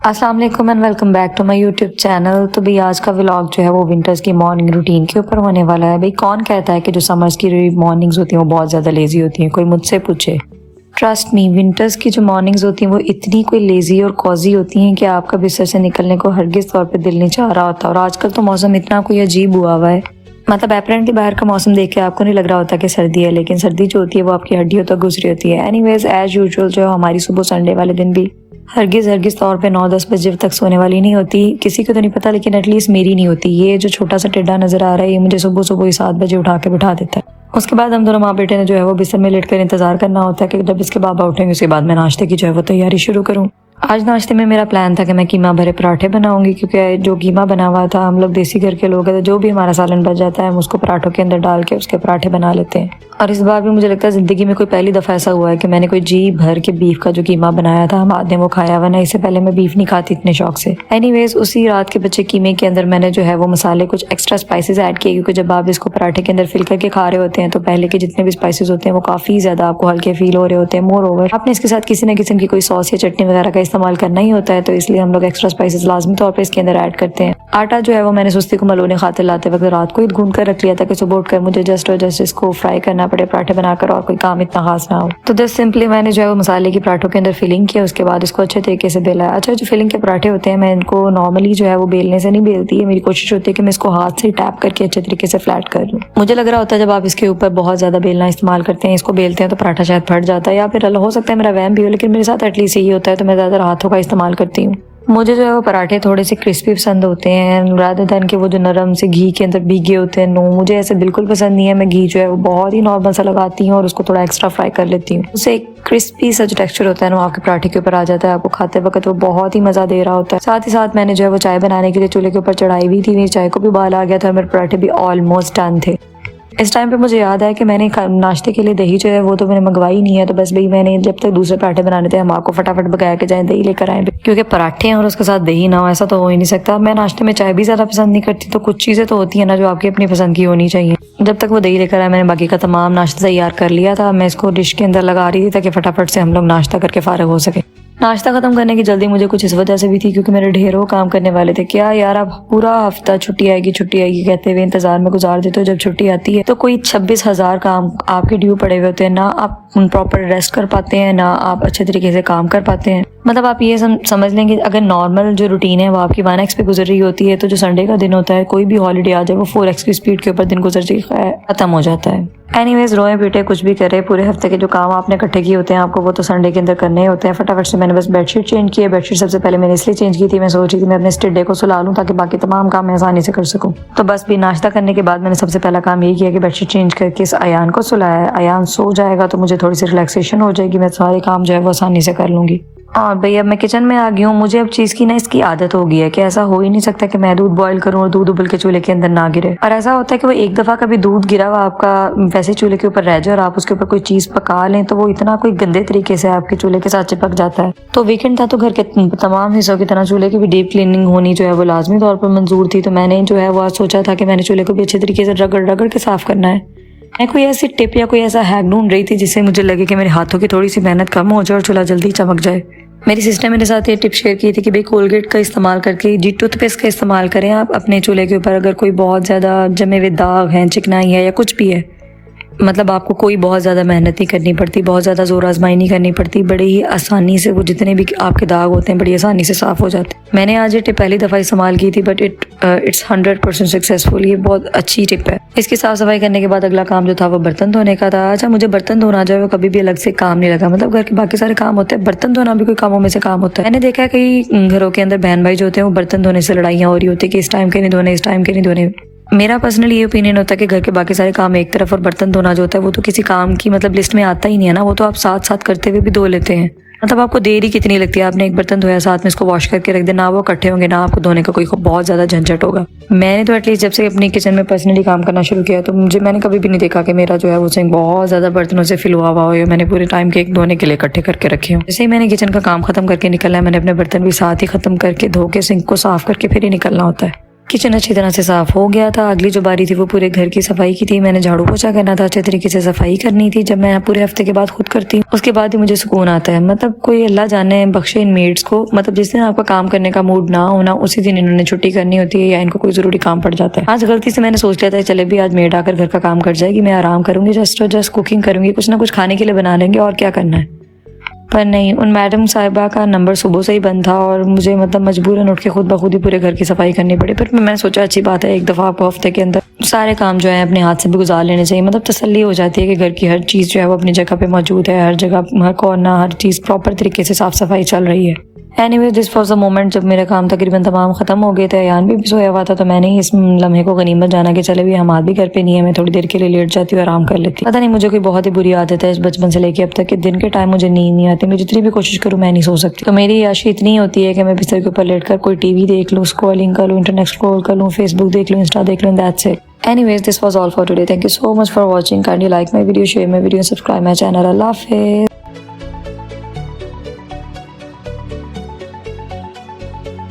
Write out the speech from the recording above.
अस्सलाम वालेकुम and welcome back to my YouTube channel. तो भाई आज का व्लॉग जो है वो विंटर्स की मॉर्निंग रूटीन के ऊपर होने वाला है। भाई कौन कहता है कि जो समर्स की मॉर्निंग्स होती हैं वो बहुत ज़्यादा लेजी होती हैं, कोई मुझसे पूछे। ट्रस्ट मी, विंटर्स की जो मॉर्निंग्स होती हैं वो इतनी कोई लेजी और कॉजी होती हैं कि आपका बिस्तर से निकलने को हरगिज़ तौर पर दिल नहीं चाह रहा होता। और आजकल तो मौसम इतना कोई अजीब हुआ है, मतलब अपेरेंटली बाहर का मौसम देख के आपको नहीं लग रहा होता कि सर्दी है, लेकिन सर्दी जो होती है वो आपकी हड्डियों तक घुस रही होती है। एनीवेज एज यूजुअल जो है हमारी सुबह संडे वाले दिन भी हरगिज़ तौर पे 9-10 बजे तक सोने वाली नहीं होती। किसी को तो नहीं पता, लेकिन एटलीस्ट मेरी नहीं होती। ये जो छोटा सा टिड्डा नजर आ रहा है ये मुझे सुबह सुबह ही 7 बजे उठा के बिठा देता है। उसके बाद हम दोनों माँ बेटे ने जो है वो बिस्तर में लेट कर इंतजार करना होता है कि जब इसके बाबा उठेंगे उसके बाद मैं नाश्ते की जो है वो तैयारी शुरू करूँ। आज नाश्ते में मेरा प्लान था कि मैं कीमा भरे पराठे बनाऊंगी, क्योंकि जो कीमा बना हुआ था, हम लोग देसी घर के लोग हैं तो जो भी हमारा सालन बच जाता है हम उसको पराठों के अंदर डाल के उसके पराठे बना लेते हैं। और इस बार भी मुझे लगता है जिंदगी में कोई पहली दफा ऐसा हुआ है कि मैंने कोई जी भर के बीफ का जो कीमा बनाया था, हम आदमी वो खाया हुआ ना। इससे पहले मैं बीफ नहीं खाती इतने शौक से। एनीवेज उसी रात के बचे कीमे के अंदर मैंने जो है वो मसाले कुछ एक्स्ट्रा स्पाइसेस ऐड किए, क्योंकि जब आप इसको पराठे के अंदर फिल करके खा रहे होते हैं तो पहले के जितने भी स्पाइसेस होते हैं वो काफी ज्यादा आपको हल्के फील हो रहे होते हैं। मोर ओवर आपने इसके साथ किसी न किस्म की कोई सॉस या चटनी वगैरह का इस्तेमाल करना ही होता है, तो इसलिए हम लोग एक्स्ट्रा स्पाइसेस लाजमी तौर पर इसके अंदर ऐड करते हैं। आटा जो है वो मैंने सुस्ती को मलोने खातिर लाते वक्त रात को ही गूंद कर रख लिया था कि सुबह उठकर मुझे जस्ट इसको फ्राई करना पड़े पराठे बनाकर, और कोई काम इतना खास ना हो। तो जस्ट सिंपली मैंने जो है वो मसाले की पराठों के अंदर फिलिंग किया, उसके बाद इसको अच्छे तरीके से बेला। अच्छा, जो फिलिंग के पराठे होते हैं मैं इनको नॉर्मली जो है वो बेलने से नहीं बेलती है। मेरी कोशिश होती है कि मैं इसको हाथ से टैप करके अच्छे तरीके से फ्लैट कर लूँ। मुझे लग रहा होता है जब आप इसके ऊपर बहुत ज्यादा बेलना इस्तेमाल करते हैं, इसको बेलते हैं तो पराठा शायद फट जाता है, या फिर हो सकता है मेरा वहम भी हो, लेकिन मेरे साथ एटलीस्ट यही होता है तो मैं ज्यादा हाथों का इस्तेमाल करती हूँ। मुझे जो है वो पराठे थोड़े से क्रिस्पी पसंद होते हैं रादर देन के वो जो नरम से घी के अंदर भीगे होते हैं। नो, मुझे ऐसे बिल्कुल पसंद नहीं है। मैं घी जो है वो बहुत ही नॉर्मल सा लगाती हूँ और उसको थोड़ा एक्स्ट्रा फ्राई कर लेती हूँ। उससे एक क्रिस्पी सा जो टेक्सचर होता है ना वो आपके पराठे के ऊपर आ जाता है। आपको खाते वक्त वो बहुत ही मजा दे रहा होता है। साथ ही साथ मैंने जो है वो चाय बनाने के लिए चूल्हे के ऊपर चढ़ाई हुई थी। मेरी चाय को भी उबाल आ गया था, मेरे पराठे भी ऑलमोस्ट डन थे। इस टाइम पे मुझे याद है कि मैंने नाश्ते के लिए दही जो है वो तो मैंने मंगवाई नहीं है, तो बस भाई मैंने जब तक दूसरे पराठे बनाने थे हम आपको फटाफट बकाया के जाए दही लेकर आए, क्योंकि पराठे हैं और उसके साथ दही ना हो ऐसा तो हो ही नहीं सकता। मैं नाश्ते में चाय भी ज्यादा पसंद नहीं करती, तो कुछ चीजें तो होती है ना जो आपकी अपनी पसंद की होनी चाहिए। जब तक वो दही लेकर आए मैंने बाकी का तमाम नाश्ता तैयार कर लिया था। मैं इसको डिश के अंदर लगा रही थी ताकि फटाफट से हम लोग नाश्ता करके फारिग हो सके। नाश्ता खत्म करने की जल्दी मुझे कुछ इस वजह से भी थी क्योंकि मेरे ढेरों काम करने वाले थे। क्या यार, आप पूरा हफ्ता छुट्टी आएगी कहते हुए इंतजार में गुजार देते हो, जब छुट्टी आती है तो कोई 26,000 काम आपके ड्यू पड़े हुए होते हैं। ना आप प्रॉपर रेस्ट कर पाते हैं, ना आप अच्छे तरीके से काम कर पाते हैं। मतलब आप ये समझ लेंगे अगर नॉर्मल जो रूटीन है वो आपकी 1x पे गुजर रही होती है, तो जो संडे का दिन होता है कोई भी हॉलीडे आ जाए वो 4x की स्पीड के ऊपर दिन गुजर जाए, खत्म हो जाता है। एनीवेज रोए पीटे कुछ भी करे, पूरे हफ्ते के जो काम आपने इकट्ठे किए होते हैं आपको वो तो संडे के अंदर करने होते हैं। फटाफट से मैंने बस बेडशीट चेंज की है। बेडशीट सबसे पहले मैंने इसलिए चेंज की थी, मैं सोच रही थी मैं अपने टिड्डे को सुला लूँ ताकि बाकी तमाम काम मैं आसानी से कर सकूँ। तो बस भी नाश्ता करने के बाद मैंने सबसे पहला काम ये किया कि बेडशीट चेंज करके इस अयान को सुलाया। अयान सो जाएगा तो मुझे थोड़ी सी रिलैक्सेशन हो जाएगी, मैं सारे काम जो है वो आसानी से कर लूंगी। और भाई अब मैं किचन में आ गई हूँ। मुझे अब चीज़ की ना इसकी आदत हो गई है कि ऐसा हो ही नहीं सकता कि मैं दूध बॉईल करूँ और दूध उबल के चूल्हे के अंदर ना गिरे। और ऐसा होता है कि वो एक दफ़ा कभी दूध गिरा हुआ आपका वैसे चूल्हे के ऊपर रह जाए और आप उसके ऊपर कोई चीज़ पका लें तो वो इतना कोई गंदे तरीके से आपके चूल्हे के साथ चिपक जाता है। तो वीकेंड था तो घर के तमाम हिस्सों की तरह चूल्हे की भी डीप क्लीनिंग होनी जो है वो लाजमी तौर पर मंजूर थी। तो मैंने जो है वो आज सोचा था कि मैंने चूल्हे को भी अच्छे तरीके से रगड़ के साफ करना है। मैं कोई ऐसी टिप या कोई ऐसा हैक ढूंढ रही थी जिससे मुझे लगे कि मेरे हाथों की थोड़ी सी मेहनत कम हो जाए और चूल्हा जल्दी चमक जाए। मेरी सिस्टर मेरे साथ ये टिप शेयर की थी कि भाई कोलगेट का इस्तेमाल करके जी टूथपेस्ट का इस्तेमाल करें आप अपने चूल्हे के ऊपर। अगर कोई बहुत ज़्यादा जमे हुए दाग हैं, चिकनाई है या कुछ भी है, मतलब आपको कोई बहुत ज़्यादा मेहनत नहीं करनी पड़ती, बहुत ज़्यादा जोर आजमाई नहीं करनी पड़ती, बड़े ही आसानी से वो जितने भी आपके दाग होते हैं बड़ी आसानी से साफ़ हो जाते हैं। मैंने आज ये टिप पहली दफ़ा इस्तेमाल की थी बट इट्स 100% सक्सेसफुल। ये बहुत अच्छी टिप है। इसकी साफ़ सफाई करने के बाद अगला काम जो था वो बर्तन धोने का था। अच्छा, मुझे बर्तन धोना जो है वो कभी भी अलग से काम नहीं लगा। मतलब घर के बाकी सारे काम होते हैं, बर्तन धोना भी कोई कामों में से काम होता है। मैंने देखा है कई घरों के अंदर बहन भाई जो होते हैं वो बर्तन धोने से लड़ाइयाँ हो रही होती है कि इस टाइम के नहीं धोने, इस टाइम के नहीं धोने। मेरा पर्सनली ये ओपिनियन होता है कि घर के बाकी सारे काम एक तरफ और बर्तन धोना जो होता है वो तो किसी काम की मतलब लिस्ट में आता ही नहीं है ना, वो तो आप साथ साथ करते हुए भी धो लेते हैं। मतलब आपको देर ही कितनी लगती है, आपने एक बर्तन धोया साथ में इसको वॉश करके रख देना, वो इकट्ठे होंगे ना आपको धोने का कोई बहुत ज्यादा झंझट होगा। मैंने तो एटलीस्ट जब से अपनी किचन में पर्सनली काम करना शुरू किया तो मैंने कभी भी नहीं देखा कि मेरा जो है वो सिंक बहुत ज्यादा बर्तनों से फिल हुआ हुआ हो या मैंने पूरे टाइम के एक धोने के लिए इकट्ठे करके रखे हो। जैसे ही मैंने किचन का काम खत्म करके निकलना है, मैंने अपने बर्तन भी साथ ही खत्म करके धो के सिंक को साफ करके फिर ही निकलना होता है। किचन अच्छी तरह से साफ हो गया था। अगली जो बारी थी वो पूरे घर की सफाई की थी। मैंने झाड़ू पोछा करना था, अच्छे तरीके से सफाई करनी थी। जब मैं पूरे हफ्ते के बाद खुद करती हूँ उसके बाद ही मुझे सुकून आता है। मतलब कोई अल्लाह जाने बख्शे इन मेड्स को, मतलब जिस दिन आपका काम करने का मूड ना होना उसी दिन इन्होंने छुट्टी करनी होती है या इनको कोई जरूरी काम पड़ जाता है। आज गलती से मैंने सोच लिया था चले भी आज मेड आकर घर का काम कर जाएगी, मैं आराम करूंगी, जस्ट कुकिंग करूंगी, कुछ ना कुछ खाने के लिए बना लेंगे और क्या करना है। पर नहीं, उन मैडम साहिबा का नंबर सुबह से ही बंद था और मुझे मतलब मजबूरन उठ के खुद ब खुद ही पूरे घर की सफाई करनी पड़ी। पर मैंने सोचा अच्छी बात है, एक दफ़ा आपको हफ्ते के अंदर सारे काम जो है अपने हाथ से भी गुजार लेने चाहिए। मतलब तसल्ली हो जाती है कि घर की हर चीज़ जो है वो अपनी जगह पे मौजूद है, हर जगह हर कोना हर चीज़ प्रॉपर तरीके से साफ सफाई चल रही है। Anyway this was the moment जब मेरा काम तकरीबन तमाम खत्म हो गए थे। अयान भी सोया हुआ था तो मैंने ही इस लम्हे को गनीमत जाना कि चले भी हमाद भी घर पे नहीं है, मैं थोड़ी देर के लिए लेट जाती हूँ, आराम कर लेती। पता नहीं मुझे कोई बहुत ही बुरी आदत है इस बचपन से लेके अब तक कि दिन के टाइम मुझे नींद नहीं आती। मैं जितनी भी कोशिश करूँ मैं नहीं सो सकती। तो मेरी याशी इतनी होती है कि मैं बिस्तर के ऊपर लेट कर कोई टीवी देख लूँ, स्क्रॉलिंग कर लूँ, इंटरनेट स्क्रॉल कर लूँ, फेसबुक देख लूँ, इंस्टा देख लूँ, that's it. Anyways, this was all for today. Thank you so much for watching. Kindly like my video, share my video, subscribe my channel. Allah Hafiz.